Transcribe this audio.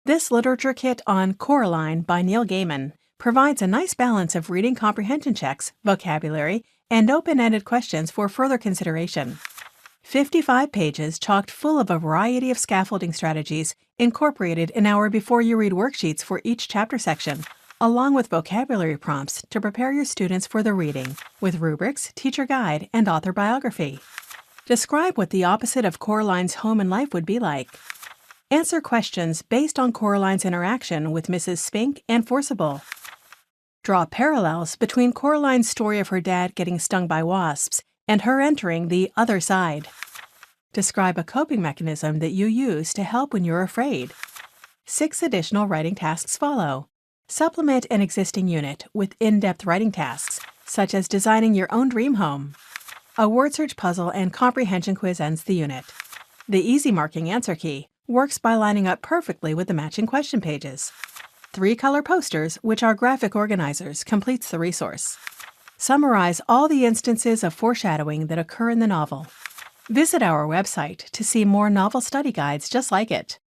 This literature kit on Coraline by Neil Gaiman provides a nice balance of reading comprehension checks, vocabulary, and open-ended questions for further consideration. 55 pages chocked full of a variety of scaffolding strategies incorporated in our Before You Read worksheets for each chapter section, along with vocabulary prompts to prepare your students for the reading, with rubrics, teacher guide, and author biography. Describe what the opposite of Coraline's home and life would be like. Answer questions based on Coraline's interaction with Misses Spink and Forcible. Draw parallels between Coraline's story of her dad getting stung by wasps and her entering the other side. Describe a coping mechanism that you use to help when you're afraid. 6 additional writing tasks follow. Supplement an existing unit with in-depth writing tasks, such as designing your own dream home. A word search puzzle and comprehension quiz ends the unit. The easy marking answer key works by lining up perfectly with the matching question pages. 3 color posters, which are graphic organizers, completes the resource. Summarize all the instances of foreshadowing that occur in the novel. Visit our website to see more novel study guides just like it.